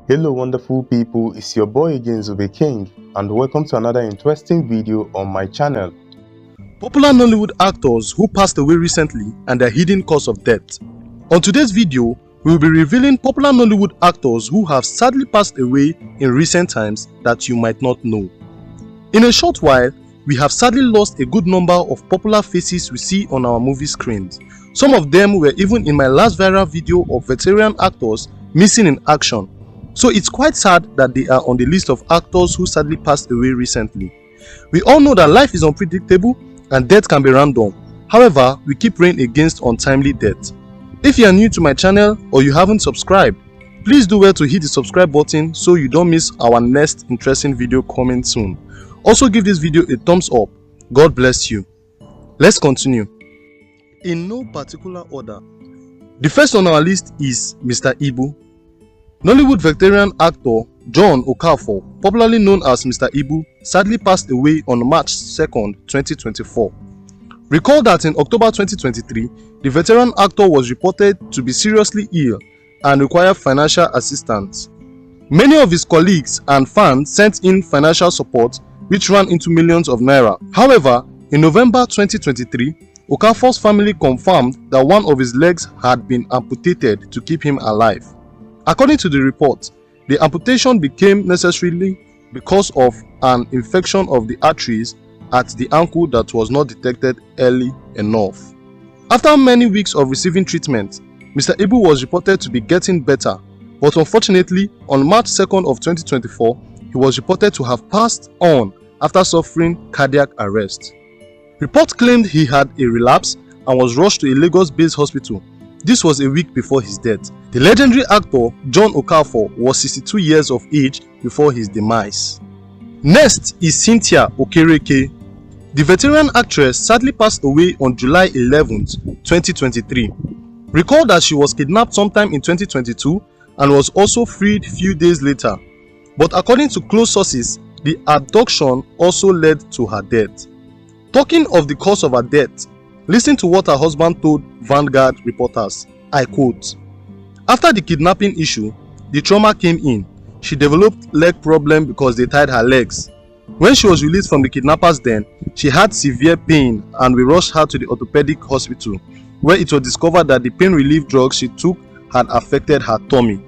Hello wonderful people, it's your boy again Zube King and welcome to another interesting video on my channel. Popular Nollywood actors who passed away recently and their hidden cause of death. On today's video, we will be revealing popular Nollywood actors who have sadly passed away in recent times that you might not know. In a short while, we have sadly lost a good number of popular faces we see on our movie screens. Some of them were even in my last viral video of veteran actors missing in action. So it's quite sad that they are on the list of actors who sadly passed away recently. We all know that life is unpredictable and death can be random. However, we keep praying against untimely death. If you are new to my channel or you haven't subscribed, please do well to hit the subscribe button so you don't miss our next interesting video coming soon. Also give this video a thumbs up. God bless you. Let's continue. In no particular order. The first on our list is Mr. Ibu. Nollywood veteran actor John Okafor, popularly known as Mr. Ibu, sadly passed away on March 2nd, 2024. Recall that in October 2023, the veteran actor was reported to be seriously ill and required financial assistance. Many of his colleagues and fans sent in financial support, which ran into millions of naira. However, in November 2023, Okafor's family confirmed that one of his legs had been amputated to keep him alive. According to the report, the amputation became necessary because of an infection of the arteries at the ankle that was not detected early enough. After many weeks of receiving treatment, Mr. Ibu was reported to be getting better, but unfortunately, on March 2nd of 2024, he was reported to have passed on after suffering cardiac arrest. Reports claimed he had a relapse and was rushed to a Lagos-based hospital. This was a week before his death. The legendary actor John Okafor was 62 years of age before his demise. Next is Cynthia Okereke. The veteran actress sadly passed away on July 11th, 2023. Recall that she was kidnapped sometime in 2022 and was also freed few days later. But according to close sources, the abduction also led to her death. Talking of the cause of her death, listen to what her husband told Vanguard reporters. I quote, "After the kidnapping issue, the trauma came in. She developed leg problem because they tied her legs. When she was released from the kidnappers' den, she had severe pain and we rushed her to the orthopedic hospital, where it was discovered that the pain relief drugs she took had affected her tummy.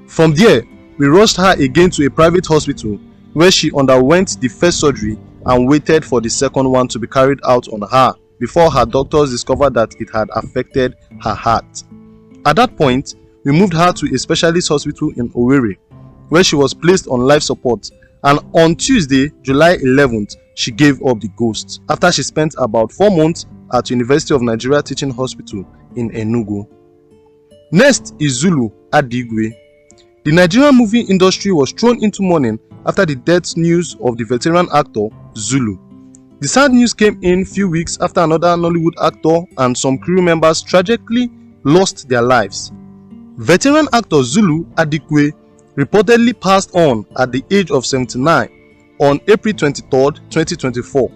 From there, we rushed her again to a private hospital, where she underwent the first surgery and waited for the second one to be carried out on her before her doctors discovered that it had affected her heart. At that point, we moved her to a specialist hospital in Owerri, where she was placed on life support, and on Tuesday, July 11th, she gave up the ghost after she spent about 4 months at University of Nigeria Teaching Hospital in Enugu. Next is Zulu Adigwe. The Nigerian movie industry was thrown into mourning after the death news of the veteran actor Zulu. The sad news came in few weeks after another Nollywood actor and some crew members tragically lost their lives. Veteran actor Zulu Adigwe reportedly passed on at the age of 79 on April 23rd, 2024.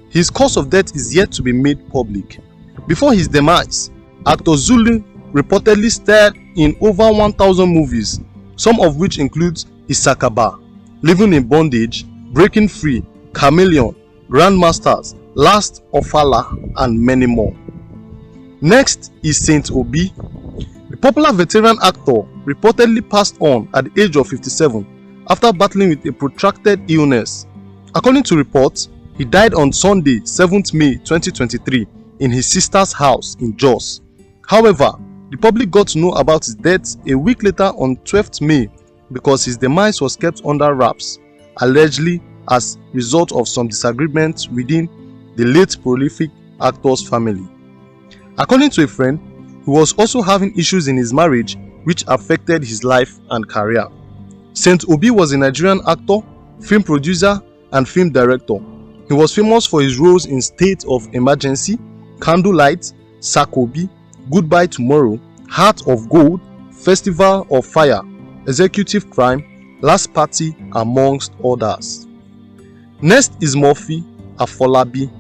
His cause of death is yet to be made public. Before his demise, actor Zulu reportedly starred in over 1,000 movies, some of which includes Isakaba, Living in Bondage, Breaking Free, Chameleon, Grandmasters, Last Ofala, and many more. Next is Saint Obi. The popular veteran actor reportedly passed on at the age of 57 after battling with a protracted illness. According to reports, he died on Sunday, 7th May 2023 in his sister's house in Jos. However, the public got to know about his death a week later on 12th May because his demise was kept under wraps, allegedly as a result of some disagreements within the late prolific actor's family. According to a friend, he was also having issues in his marriage which affected his life and career. Saint Obi was a Nigerian actor, film producer, and film director. He was famous for his roles in State of Emergency, Candlelight, Sakobi, Goodbye Tomorrow, Heart of Gold, Festival of Fire, Executive Crime, Last Party, amongst others. Next is Murphy Afolabi.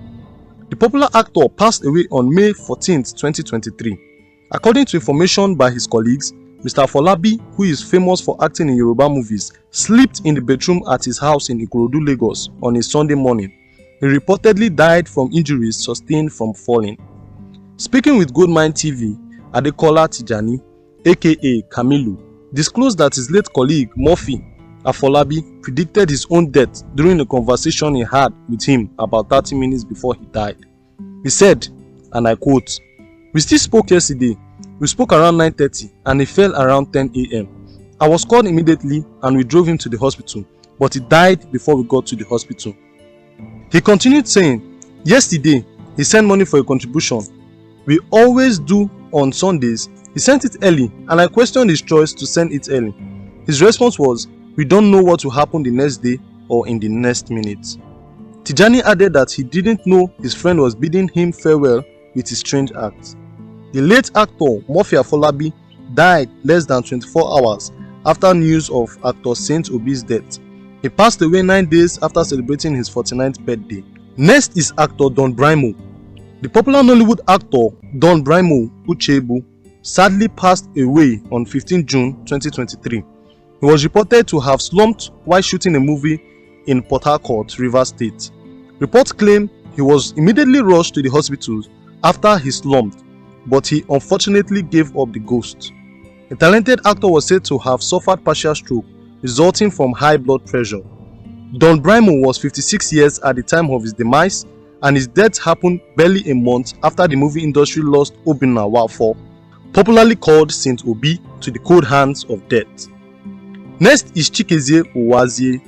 The popular actor passed away on May 14, 2023. According to information by his colleagues, Mr. Afolabi, who is famous for acting in Yoruba movies, slept in the bedroom at his house in Ikorodu, Lagos on a Sunday morning. He reportedly died from injuries sustained from falling. Speaking with Goldmine TV, Adekola Tijani, aka Kamilu, disclosed that his late colleague Murphy Afolabi predicted his own death during a conversation he had with him about 30 minutes before he died. He said, and I quote, "We still spoke yesterday. We spoke around 9:30 and he fell around 10 a.m. I was called immediately and we drove him to the hospital, but he died before we got to the hospital." He continued saying, "Yesterday, he sent money for a contribution. We always do on Sundays. He sent it early and I questioned his choice to send it early. His response was, 'We don't know what will happen the next day or in the next minute.'" Tijani added that he didn't know his friend was bidding him farewell with his strange act. The late actor Murphy Afolabi died less than 24 hours after news of actor Saint Obi's death. He passed away 9 days after celebrating his 49th birthday. Next is actor Don Brimo. The popular Nollywood actor Don Brimo Uchebu sadly passed away on 15 June 2023. He was reported to have slumped while shooting a movie in Port Harcourt, Rivers State. Reports claim he was immediately rushed to the hospital after he slumped, but he unfortunately gave up the ghost. The talented actor was said to have suffered partial stroke resulting from high blood pressure. Don Brimo was 56 years at the time of his demise, and his death happened barely a month after the movie industry lost Obinna Nwafor, popularly called Saint Obi, to the cold hands of death. Next is Chikezie Uwazie.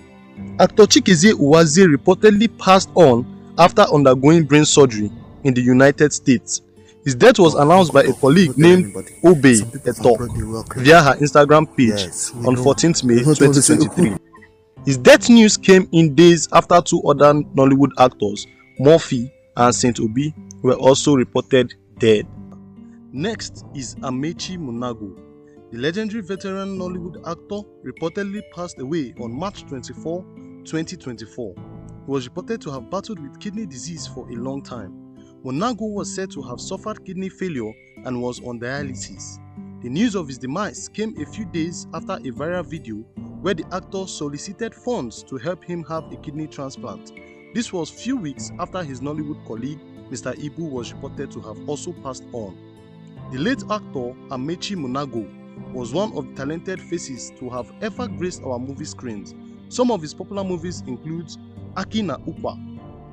Actor Chikezie Uwazie reportedly passed on after undergoing brain surgery in the United States. His death was announced by a colleague named Obe Etok via her Instagram page on 14th May 2023. His death news came in days after two other Nollywood actors, Murphy and Saint Obi, were also reported dead. Next is Amaechi Muonagor. The legendary veteran Nollywood actor reportedly passed away on March 24, 2024. He was reported to have battled with kidney disease for a long time. Muonagor was said to have suffered kidney failure and was on dialysis. The news of his demise came a few days after a viral video where the actor solicited funds to help him have a kidney transplant. This was few weeks after his Nollywood colleague, Mr. Ibu, was reported to have also passed on. The late actor Amaechi Muonagor was one of the talented faces to have ever graced our movie screens. Some of his popular movies include Aki na Ukwa,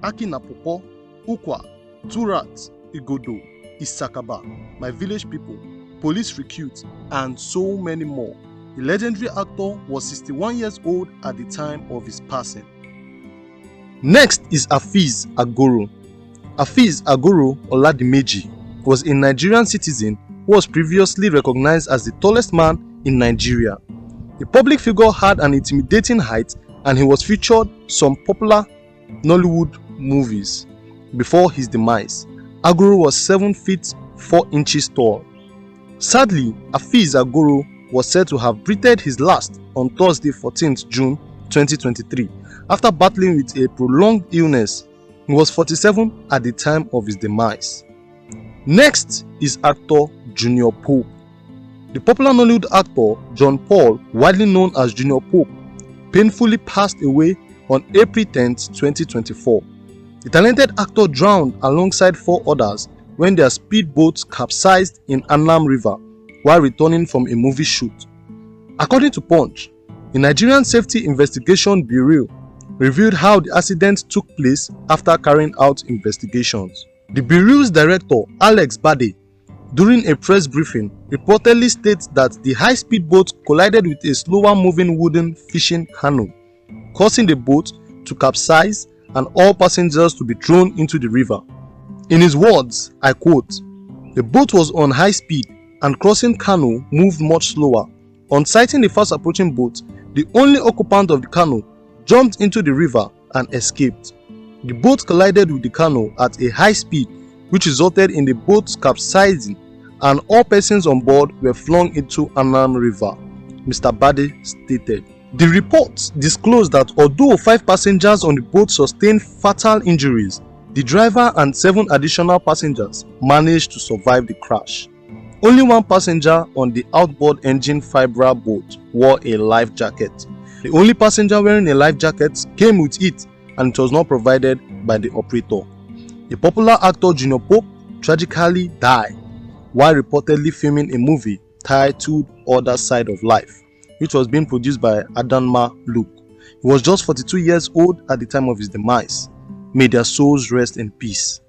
Aki na Popo, Ukwa, Turat, Igodo, Isakaba, My Village People, Police Recruit, and so many more. The legendary actor was 61 years old at the time of his passing. Next is Afeez Agoro. Afeez Agoro Oladimeji was a Nigerian citizen who was previously recognized as the tallest man in Nigeria. The public figure had an intimidating height and he was featured some popular Nollywood movies. Before his demise, Agoro was 7 feet 4 inches tall. Sadly, Afeez Agoro was said to have breathed his last on Thursday 14th June 2023 after battling with a prolonged illness. He was 47 at the time of his demise. Next is actor Junior Pope. The popular Nollywood actor John Paul, widely known as Junior Pope, painfully passed away on April 10th, 2024. The talented actor drowned alongside 4 others when their speedboats capsized in Annam River while returning from a movie shoot. According to Punch, the Nigerian Safety Investigation Bureau revealed how the accident took place after carrying out investigations. The Bureau's director, Alex Bade, during a press briefing, reportedly states that the high-speed boat collided with a slower-moving wooden fishing canoe, causing the boat to capsize and all passengers to be thrown into the river. In his words, I quote, "The boat was on high speed and crossing canoe moved much slower. On sighting the fast approaching boat, the only occupant of the canoe jumped into the river and escaped. The boat collided with the canoe at a high speed, which resulted in the boat capsizing, and all persons on board were flung into Annam River," Mr. Bade stated. The reports disclosed that although 5 passengers on the boat sustained fatal injuries, the driver and 7 additional passengers managed to survive the crash. Only one passenger on the outboard engine fiber boat wore a life jacket. The only passenger wearing a life jacket came with it, and it was not provided by the operator. The popular actor Junior Pope tragically died while reportedly filming a movie titled Other Side of Life, which was being produced by Adanma Luke. He was just 42 years old at the time of his demise. May their souls rest in peace.